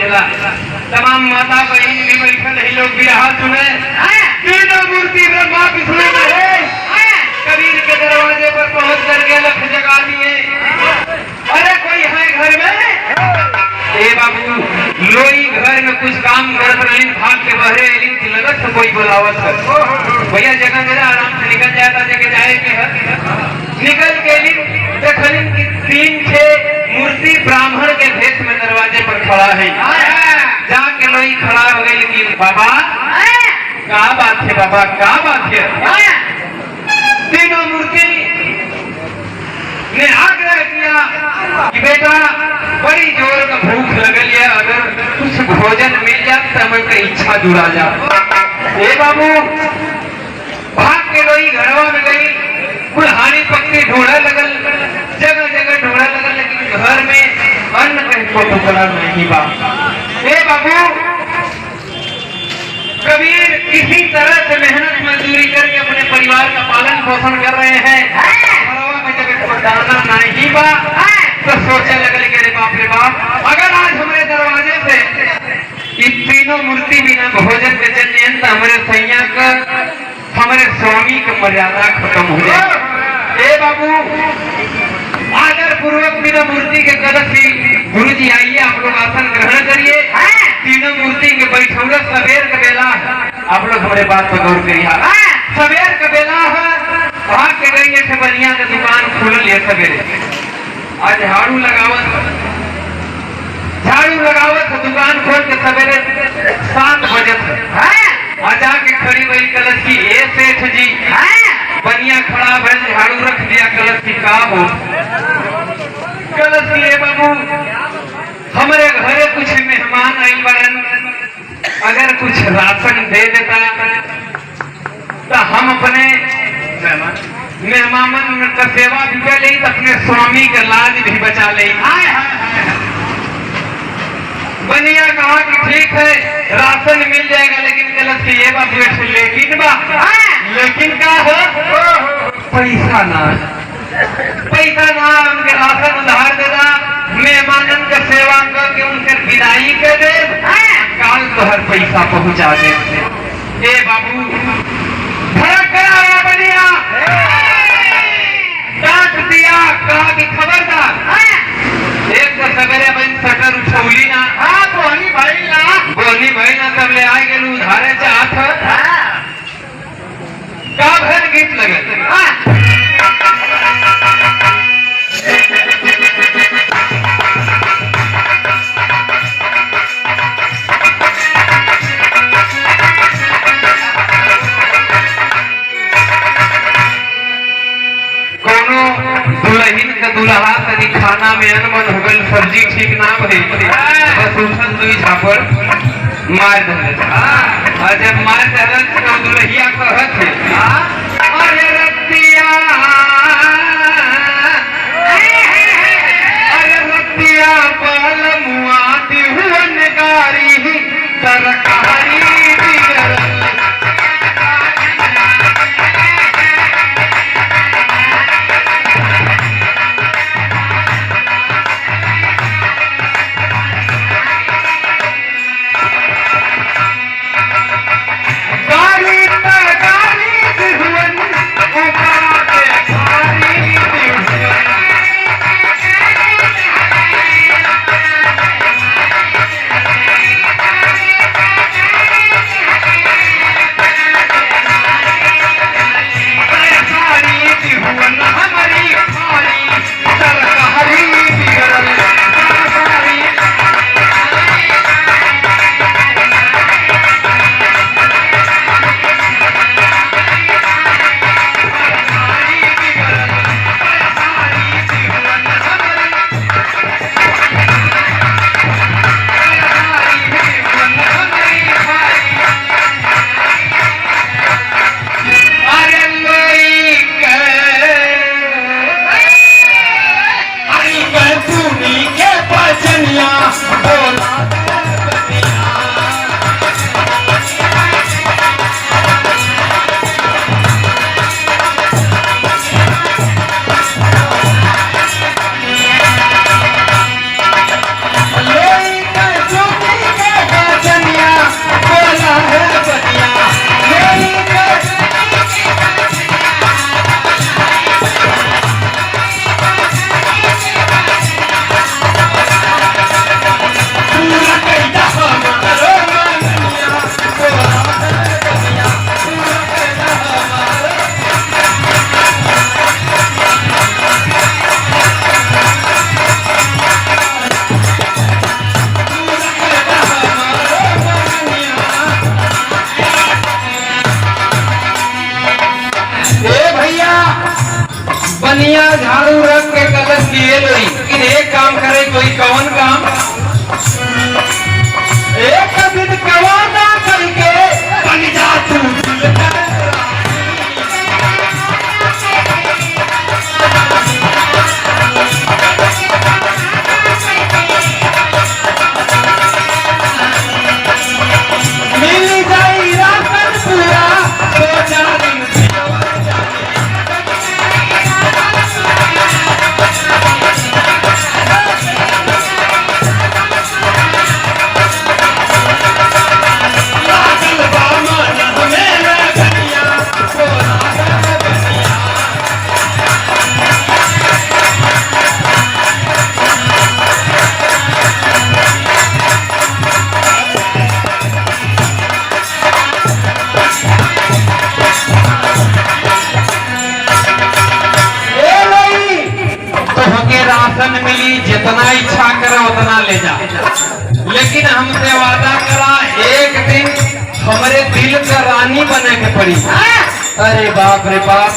तमाम माता बहन भी बैठल है लोग भी हाथ सुने तीनों मूर्ति ब्रह्मा विष्णु है। कबीर के दरवाजे पर पहुंच करके लख जगा दिए। अरे कोई है घर में? ए बाबू लोई घर में कुछ काम करत रही, भाग के बहरे लगत से कोई बुलावत है। भैया जगह जरा आराम से निकल जाता, जगह जाए के है निकल के देखलिन कि 3-6 मूर्ति ब्राह्मण के भेष में दरवाजे पर खड़ा है। जाके लोई खड़ा हो गई कि बाबा क्या बात है, बाबा क्या बात है? तीनों मूर्ति ने आग्रह किया कि बेटा बड़ी जोर का भूख लगल है, अगर कुछ भोजन मिल जाए तो हमारी इच्छा जुड़ा जा। ए बाबू भाग के लोई घरवा में गई, कुल्हाड़ी पक्की ढूंढा लगल, जगह जगह ढूंढा लगल, लेकिन घर में अन्न कहीं को टुकड़ा नहीं बा। ए बाबू कभी किसी तरह से मेहनत मजदूरी करके अपने परिवार का पालन पोषण कर रहे हैं। घरवा में जब इसको दाना नहीं बा तो सोचे लगले कि अरे बाप रे बाप, अगर आज हमारे दरवाजे पे ये तीनों मूर्ति बिना भोजन के चल जाए तो हमारे सैया का, हमारे स्वामी का मर्यादा खत्म हो जाए। ए बाबू, आदर पूर्वक बिना मूर्ति के कलश गुरु जी आइए, आप लोग आसन ग्रहण करिए। तीनों मूर्ति के बैठौला सवेर का बेला है, आप लोग हमारे बात पर गौर करिए। सवेर का बेला है, भाग के गई थे बनिया का दुकान खोल लिया सवेरे। आज झाड़ू लगावत दुकान खोल के सवेरे 7 बजे जाके खड़ी वही कलश की, ए सेठ जी बनिया खड़ा भैल झाड़ू रख दिया कलश की, का हो कलश की, ए बाबू हमारे घरे कुछ मेहमान आई बरन, अगर कुछ राशन दे देता तो हम अपने मेहमान का सेवा भी कर ले, अपने स्वामी का लाज भी बचा ले। बनिया कहा कि ठीक है राशन मिल जाएगा, लेकिन गलत की ये बात लेकिन का हो, पैसा ना उनके राशन उधार देना, मेहमानन का सेवा करके उनके विदाई कर दे, काल तो हर पैसा पहुंचा दे। ए बाबू फर्क कराया बनिया, डांट दिया, कहा कि खबरदार एक तो सवेरे बन शटर उछौली ना, बोनी भाई ना तब ले आए गेलू उधारे चाहत का भर गीत लगल। कोनो दुल्हन का दुल्हा तनी खाना में अनमन हो गल, सब्जी ठीक ना भई, बस उठल दुई झापर मार दे। और जब मार दे तो दुल्हिया कहत है, अरे रतिया, अरे रतिया बाल मुआ दिहुन गारी तरकारी बिगड़। बनिया झाड़ू रख के कलश किए लोई, लेकिन एक काम करे, कोई कौन काम, एक दिन कवाना करके बन जा तू मिल जाई राशन ले जा, लेकिन हमसे वादा करा एक दिन हमारे दिल का रानी बने के पड़ी। अरे बाप रे बाप,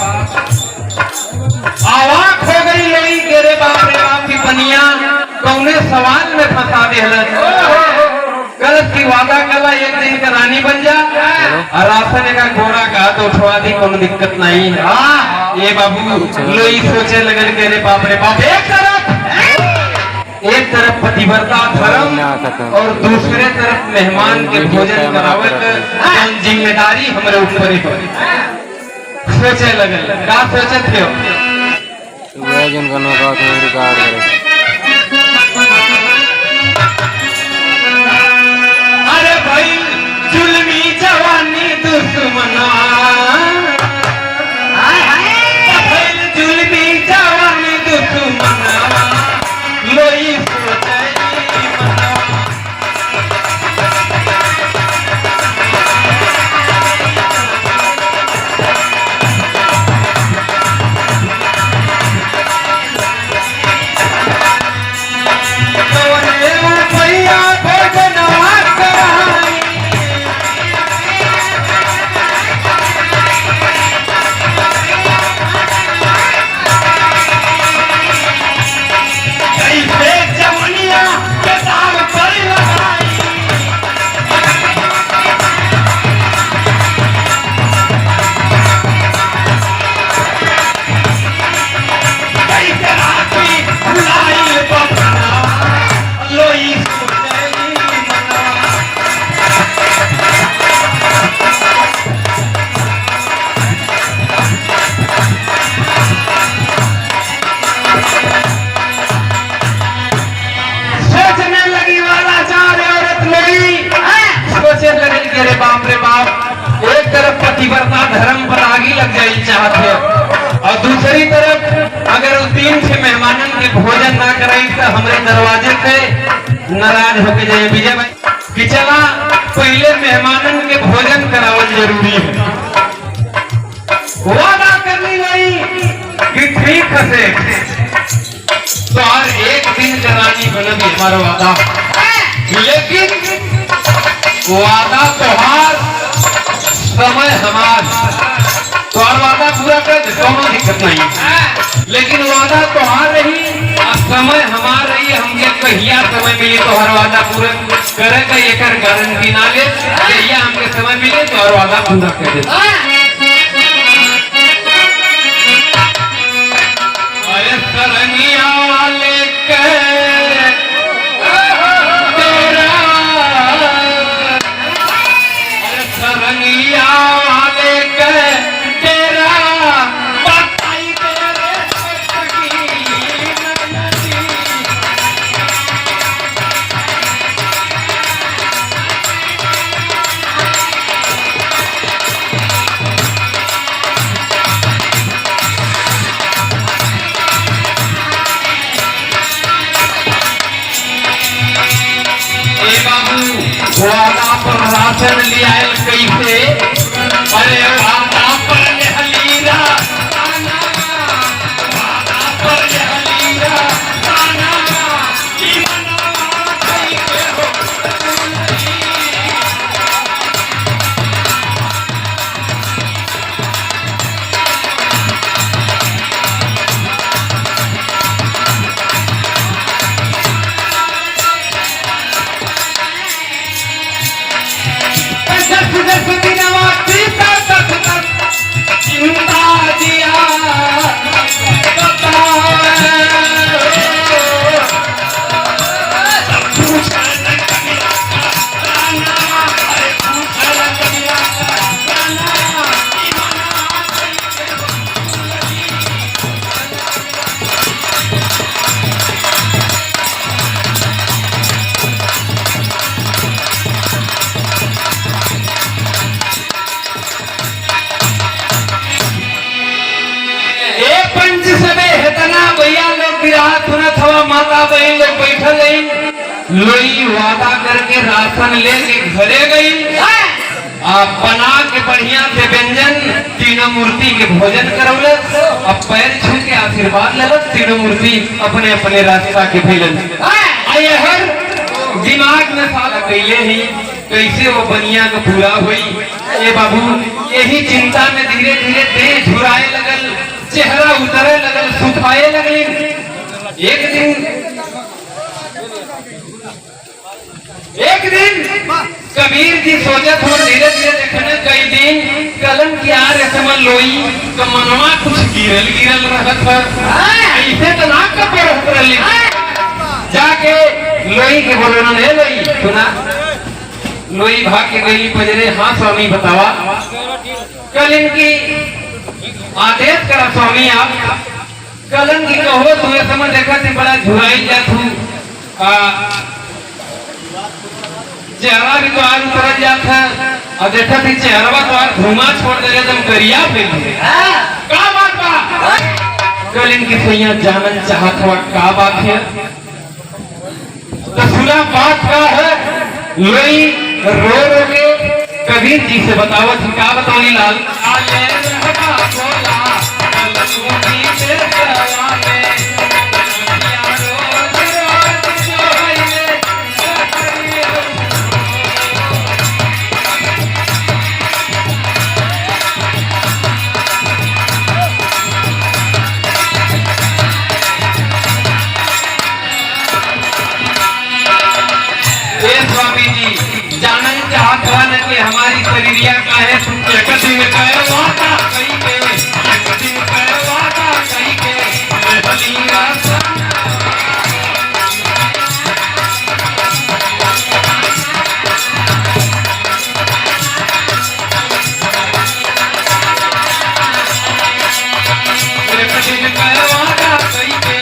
आवाज हो गई लड़ी के रे बाप रे बाप की बनिया कौने सवाल में फंसा दे। गलत की वादा कला एक दिन का रानी बन जा और राशन का घोड़ा का तो उठवा दी, कोई दिक्कत नहीं। हाँ ये बाबू लोई सोचे लगन के रे बाप रे बाप, एक तरफ पतिव्रता धर्म और दूसरे तरफ मेहमान के भोजन करावत जिम्मेदारी हमारे ऊपर ही सोचे लगन। क्या सोचे थे अरे भाई जुल्मी जवानी दुश्मनवा, जुल्मी जवानी दुश्मनवा लोई सोचे रे बाप रे बाप। एक तरफ पतिव्रता धर्म पर आगी लग जाए चाहते और दूसरी तरफ अगर उस दिन से मेहमानन के भोजन ना कराई तो हमारे दरवाजे पे नाराज होके जाए विजय भाई कि चला पहले मेहमानन के भोजन करावल जरूरी है। वादा करनी नहीं कि ठीक है तो हर एक दिन करानी बनी हमारा वादा, लेकिन वादा तोहार समय हमार, तोहार वादा पूरा कर दोनों दिक्कत नहीं, लेकिन वादा तोहार रही और समय हमार रही। हमके कहिया समय मिले तो हर वादा पूरा करे का एक गारंटी ना ले, कहिया हमके समय मिले तो हर वादा पूरा कर दे। अरे सरनिया वाले वादा पर राशन लिया कैसे, अरे वादा पर हलीरा वादा पर हलीरा माता बहन लोग बैठल गई, लोई वादा करके राशन लेके घरे गई, आप बना के बढ़िया से व्यंजन तीनों मूर्ति के भोजन करौले, अब पैर छू के आशीर्वाद ले, तीनों मूर्ति अपने अपने रास्ता के भेजन। दिमाग में साला कैले ही कैसे वो बनिया का पूरा हुई। ये बाबू यही चिंता में धीरे धीरे देह झुराए लगल, चेहरा उतरे लगल, सुखाए लगल। एक दिन कबीर जी सोचत हो धीरे धीरे देखने कई दिन कलम की आ रहे समझ लोई तो मनवा कुछ गिरल गिरल रहत है, ऐसे तो ना कपड़ रही। जाके लोई के बोलो ना ले लोई सुना, लोई भाग के गई पजरे। हाँ स्वामी बतावा। कल इनकी आदेश करा स्वामी आप कलम की कहो तुम्हें समझ देखा थी बड़ा झुराई जा तू चेहरा भी तो आज उतर जाता और देखा थी चेहरा तो आज घुमा छोड़ दे रहे तुम करिया फिर का बात बा। कल इनकी सैया जानन चाहत हुआ का बात है तो सुना बात का है। लोई रो रो के कबीर जी से बतावत का बताओ लाल हमारी शरीरिया का है कहीं के वादा कहीं के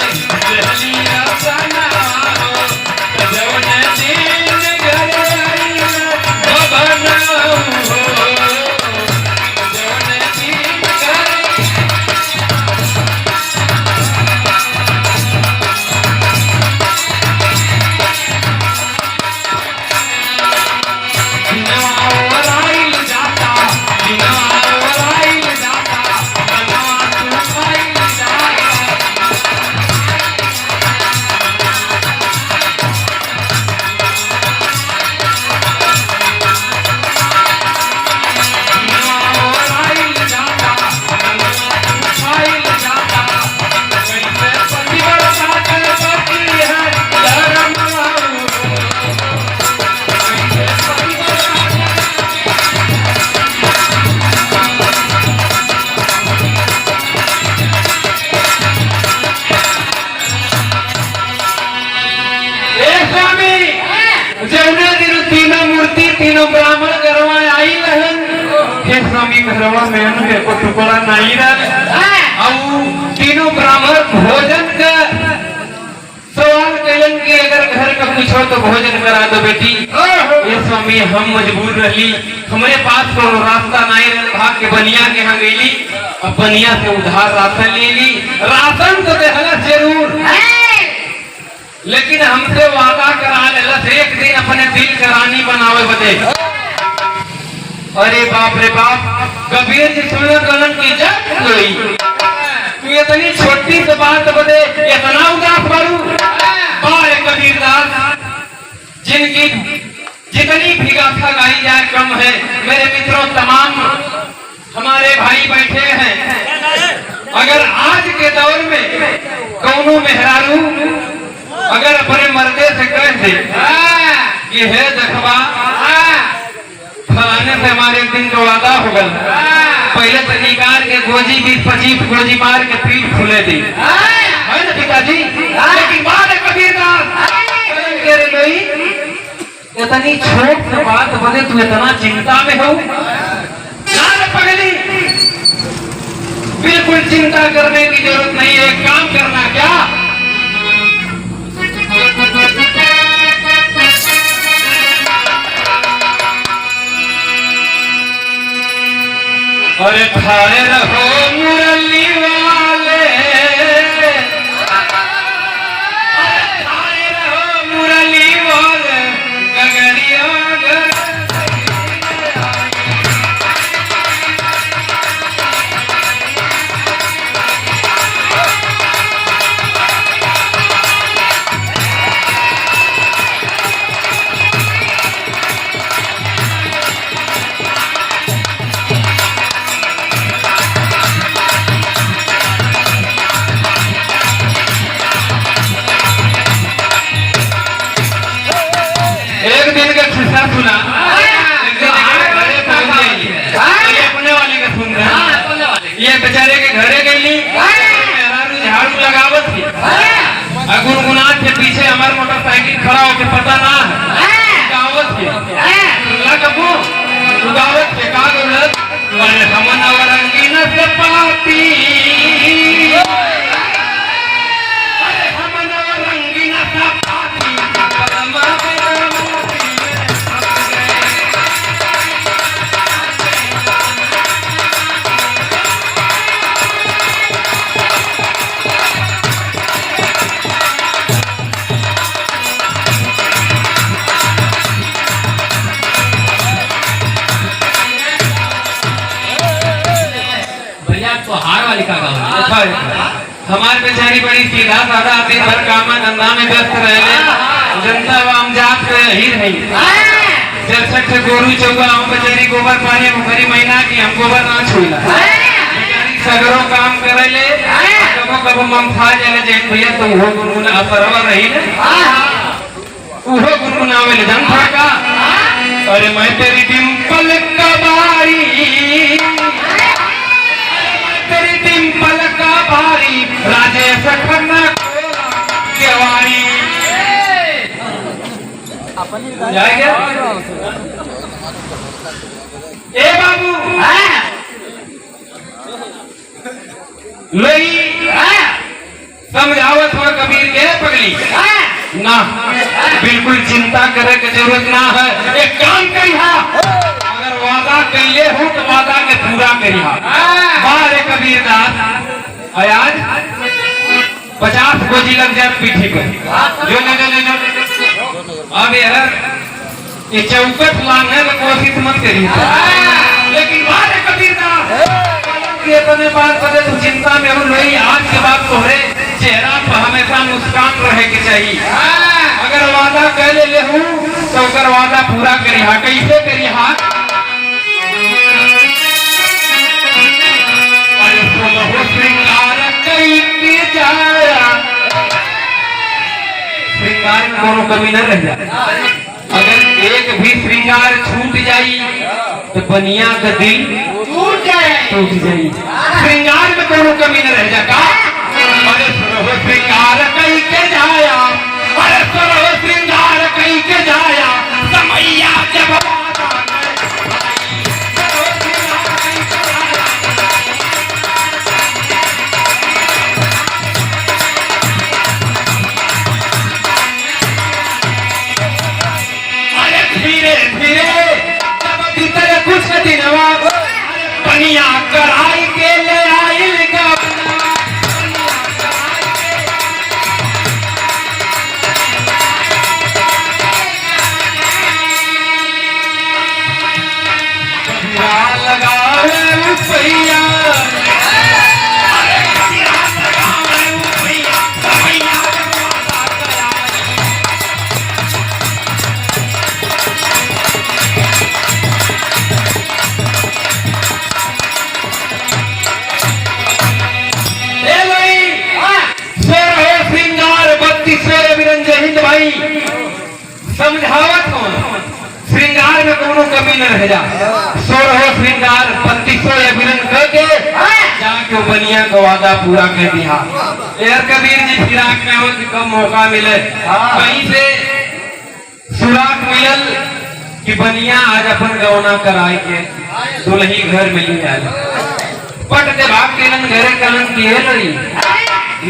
ब्राह्मण घरवा आई रहन हे स्वामी घरवा में अन्न को टुकड़ा नहीं रह और तीनों ब्राह्मण भोजन का सवाल कलन के अगर घर का पूछो तो भोजन करा दो बेटी। ये स्वामी हम मजबूर रही हमारे पास को रास्ता नहीं रह भाग के बनिया के यहाँ गई और बनिया से उधार राशन ले ली। राशन तो देहला जरूर लेकिन हमसे वादा करा लेला एक दिन अपने दिल का रानी बनावे बदे। अरे बाप रे बाप कबीर जी सुनो कलन की जब गई तू इतनी छोटी सी बात बदे इतना उदास बारू बारे कबीर दास जिनकी जितनी भी गाथा गाई जाए कम है। मेरे मित्रों तमाम हमारे भाई बैठे हैं अगर आज के दौर में कौनो मेहरारू अगर अपने मर्दे से कह दे कि हे देखवा फलाने से हमारे एक दिन का वादा हो गल पहले तो निकाल के गोजी 20-25 गोजी मार के पीठ खुले दी है ना पिताजी। लेकिन बाद इतनी छोट बात बदे तू इतना चिंता में हो पगली बिल्कुल चिंता करने की जरूरत नहीं है। एक काम करना क्या अरे थारे रहो मुरली वाले थारे रहो मुरली वाले गगरिया बाती हम रंगीन सा पाती हमारे बेचारी बड़ी सीधा साधा दिन भर काम धंधा में व्यस्त रहे जनता वाम जात ही रही जलसठ गोरू चौका हम बेचारी गोबर पानी भरी महीना की हम गोबर ना छुईला सगरों काम करे ले कबो कबो ममता जने जैन भैया तो वो गुनगुना असरवा रही ने वो गुनगुनावे ले जनता का अरे मैं तेरी डिंपल कबारी डिंपल का भारी राजेश खन्ना केवाड़ी जाएगा ए बाबू लई समझावत हो कबीर के पगली ना बिल्कुल चिंता करे की जरूरत ना है एक काम करिहा अगर वादा कइले हो तो वादा के पूरा करिहा बारे कबीर दास आज 50 गोजी लग जाए पीठी पर जो ले अब यार ये चौकट लाने की कोशिश मत करिए लेकिन बारे कबीर दास के तने बात करे तो चिंता में हो नहीं आज के बाद तोहरे चेहरा पर हमेशा मुस्कान रहे के चाहिए अगर वादा कर ले हूं तो अगर वादा पूरा करिहा कैसे करिहा श्रृंगार कई के जाया श्रृंगार में कोनो कमी न रह जाए अगर एक भी श्रृंगार छूट जाई तो बनिया का दिल टूट जाई श्रृंगार में कोनो कमी न रह जाएगा अरे सुनो श्रृंगार कई के जाया अरे सुनो श्रृंगार कई के जाया समैया जब बनिया कराई के ले आइल का लगावे रुपैया समझावत हो श्रृंगार में कोनो कमी न रह जा सोरह श्रृंगार 3200 या बिरन करके जाके बनिया का वादा पूरा कर दिया यार कबीर जी फिराक में हो कि कम मौका मिले कहीं से सुराग मिलल कि बनिया आज अपन गवना कराए के दुल्ही घर में ले जाए पट दे भाग के घरे कलन की है लड़ी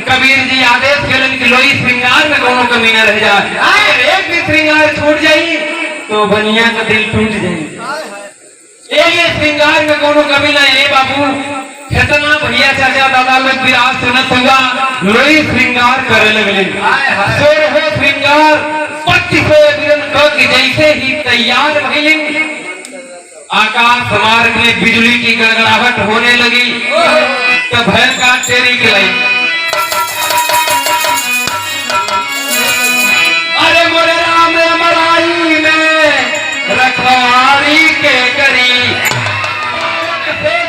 कबीर जी आदेश करें कि लोई श्रृंगार में कोनो कमी न रह जाए अगर एक भी श्रृंगार छूट जाई तो बनिया का दिल टूट जाए ये श्रृंगार में कोनो कमी न है बाबू कितना भैया चाचा दादा लोग भी आज सुनत हुआ लोई श्रृंगार करे लगले सोरह श्रृंगार 2500 दिन की जैसे ही तैयार भइले आकाश मार्ग में बिजली की गड़गड़ाहट होने लगी तो भैर का तेरी के लाई अरे मोरे राम मलाई में रखवारी के करी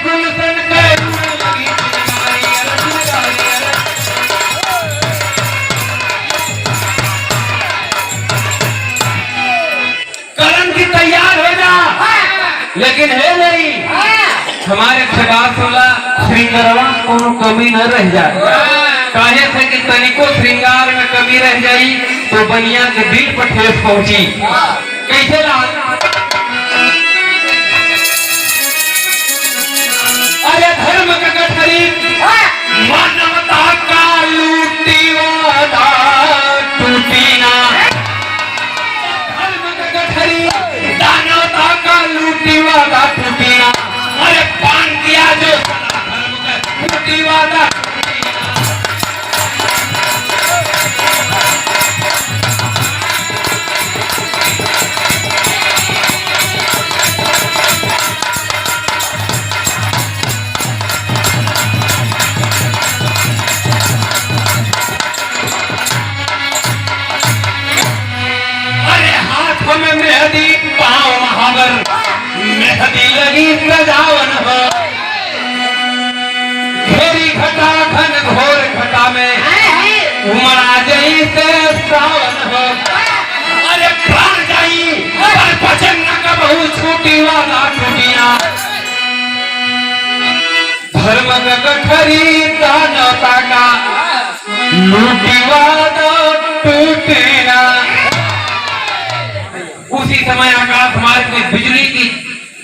गुलशन के करण की तैयार हो जा लेकिन है नहीं हमारे श्रृंगारवा कोनो कमी न रह जाए काहे से कि तनिको श्रृंगार में कमी रह जाई तो बनिया के दिल पर ठेस पहुंची कैसे लाल अरे धर्म का गठरी लगी सजावन हो, घेरी घटा घन घोर घटा में उमड़ा जई से सावन हो। अरे प्राण जाई पर भजन न कबहू छूटी वाला टूटिया, धर्म गठरी दानवता का लूटी वाला टूटेना। उसी समय आकाश मार्ग में बिजली की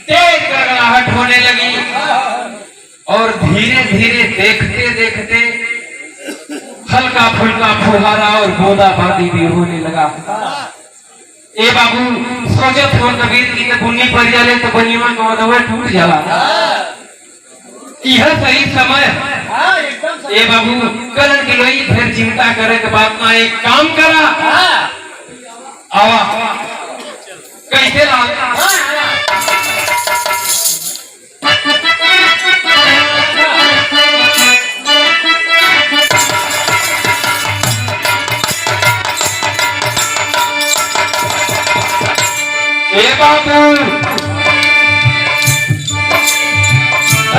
तेज गड़गड़ाहट होने लगी और धीरे धीरे देखते देखते हल्का फुल्का फुहारा और बूंदाबांदी भी होने लगा। ए बाबू सोचे थे कबीर की बुन्नी पड़ जाले तो बनिया का टूट जाला, यह सही समय। ए बाबू करण की लोई फिर चिंता करे के बात ना, एक काम करा आवा कैसे ला ए बाबू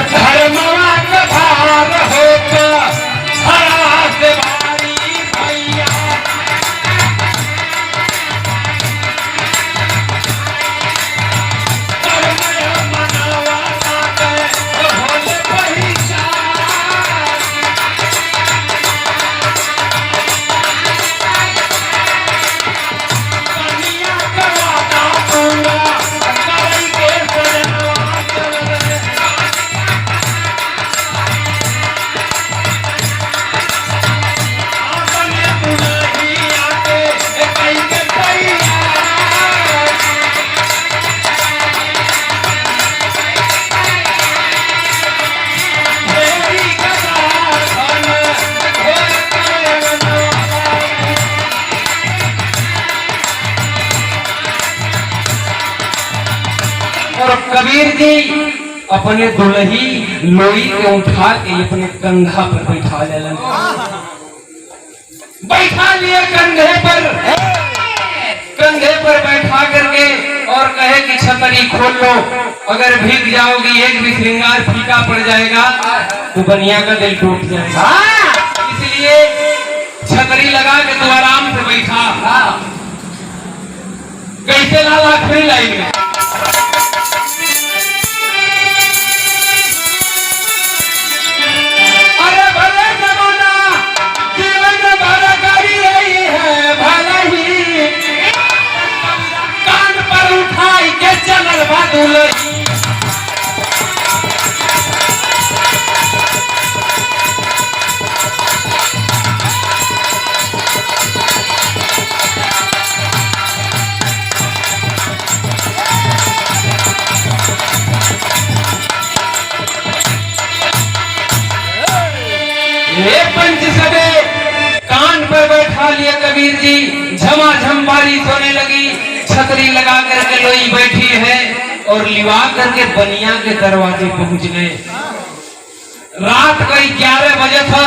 धर्मवा का भार होता हरा से भारी भैया, मनावा भोले पहचान, कन्या का वादा पूरा करई के सजनवा चल और कबीर जी अपने दुल्ही लोई के उठा के अपने कंधा पर बैठा लेलन, बैठा लिए कंधे पर बैठा करके और कहे कि छतरी खोल लो, अगर भीग जाओगी एक भी श्रृंगार फीका पड़ जाएगा तो बनिया का दिल टूट जाएगा, इसलिए छतरी लगा के तू आराम से बैठा। कैसे लाल आखिरी लाइन में चल बादुल पंच सबे कान पर बैठा लिया कबीर जी, झमाझम बारिश होने लगी, छतरी लगा करके लोई बैठी है और लिवा करके बनिया के दरवाजे पहुंच गए। रात को 11 बजे था,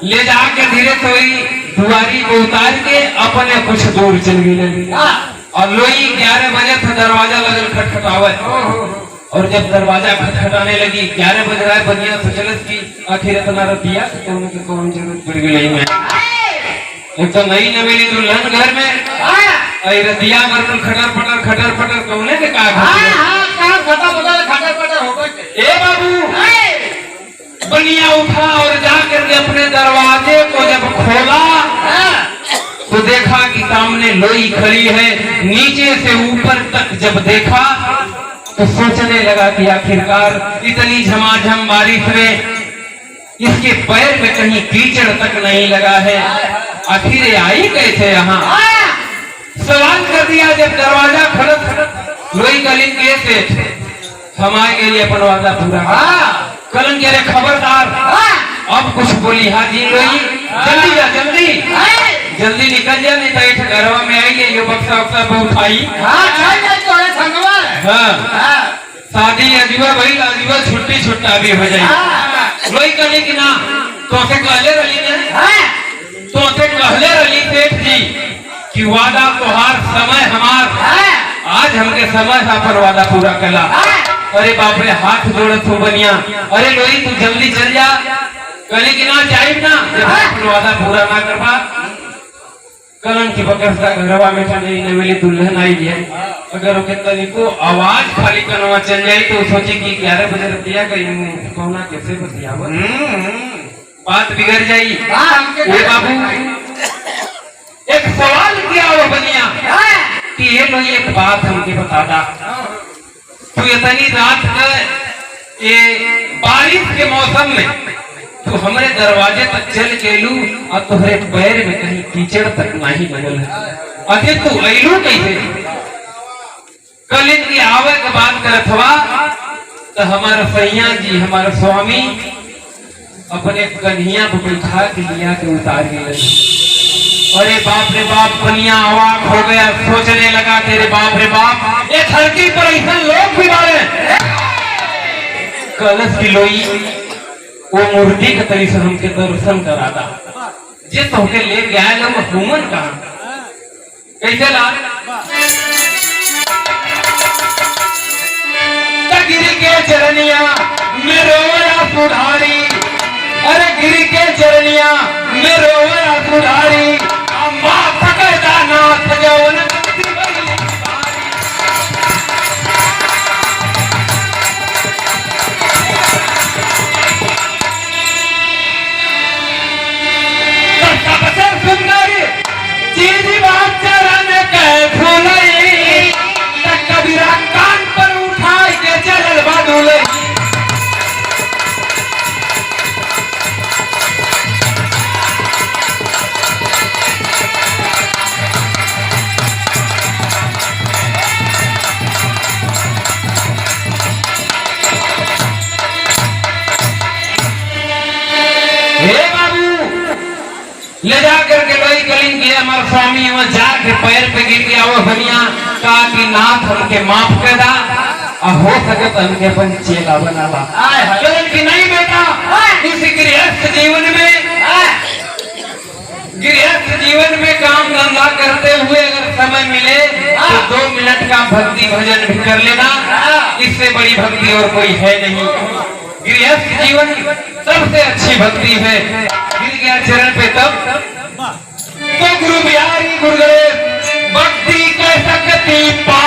ले जाके धीरे थोड़ी दुआरी को उतार के अपने कुछ दूर चल गई और लोई 11 बजे था दरवाजा लगल खटखटावे और जब दरवाजा खटखटाने लगी 11 बज रहा है, बनिया सोचलस की आखिर इतना रतिया तो कौन जरूरत पड़ गई में, एक तो नई नवेली दुल्हन घर में रतिया मरकल खटर पटर कौने के का ए बाबू बनिया उठा और जाकर के अपने दरवाजे को जब खोला तो देखा कि सामने लोई खड़ी है, नीचे से ऊपर तक जब देखा तो सोचने लगा कि आखिरकार इतनी झमाझम बारिश में इसके पैर में कहीं कीचड़ तक नहीं लगा है, आखिर ये आई कैसे यहाँ। सवाल कर दिया जब दरवाजा खड़क लोई कलिंग कैसे हमारे के लिए अपन वादा पूरा, कलन कह रहे खबरदार अब कुछ बोली, हाँ जी लोई जल्दी जा जल्दी निकल जा, नहीं तो एक घरवा में आई ये बक्सा वक्सा बहुत आई। हाँ शादी अजीबा भाई अजीबा छुट्टी छुट्टा भी हो जाए। लोई कहले कि ना तोसे कहले रही ने तोसे कहले रही सेठ जी कि वादा तोहार समय हमार आज हमके समय पर वादा पूरा कला। अरे बाप रे, हाथ जोड़त हो बनिया। अरे लोई तू जल्दी चल जा, कली की ना चाहिए ना, वादा पूरा ना करवा। कलन की बकरता घरवा में चली नवेली दुल्हन आई है। अगर ओके तनी को आवाज खाली करवा चल जाई तो सोची कि 11 बजे रतिया कहीं कौना कैसे बतियाव, बात बिगड़ जाई। ए बाबू, एक सवाल किया वो बनिया कि ये लोग एक बात हमके बता दा। तू इतनी रात के ये बारिश के मौसम में तू हमारे दरवाजे तक चल के लू और तुहरे पैर में कहीं कीचड़ तक नहीं लगल है। अरे तू अइलू कैसे? कल इनकी आवे के बात करत हवा तो हमारा सैया जी, हमारा स्वामी अपने कन्हैया को बैठा के लिया के उतार गए। अरे बाप रे बाप, कन्हैया अवाक हो गया, सोचने लगा तेरे बाप रे बाप, ये धरती पर ऐसा लोग भी मारे। कलश की लोई वो मूर्ति के तरीके से हमके दर्शन कराता, जे तो के ले गया ना हुमन कहा कैसे ला गिरी के चरनिया में रोया सुधारी। अरे गिरी के चरनिया में रोया सुधारी, अम्मा पकड़ा नाथ जवन कबीरा कान पर उठा के चल बादुल। ले जा करके लोई कलिंग किया हमारा स्वामी वहां जाके पैर पे गिर गया। वो बनिया कहा कि नाथ हमके माफ कर दा, हो सके तो हमके अपन चेला बना ला। कलिंग की नहीं बेटा, इस गृहस्थ जीवन में काम धंधा करते हुए अगर समय मिले तो 2 मिनट का भक्ति भजन भी कर लेना, इससे बड़ी भक्ति और कोई है नहीं। गृहस्थ जीवन सबसे अच्छी भक्ति है। गिर गया चरण पे तब तो गुरु बिहारी गुरु गणेश भक्ति के शक्ति पा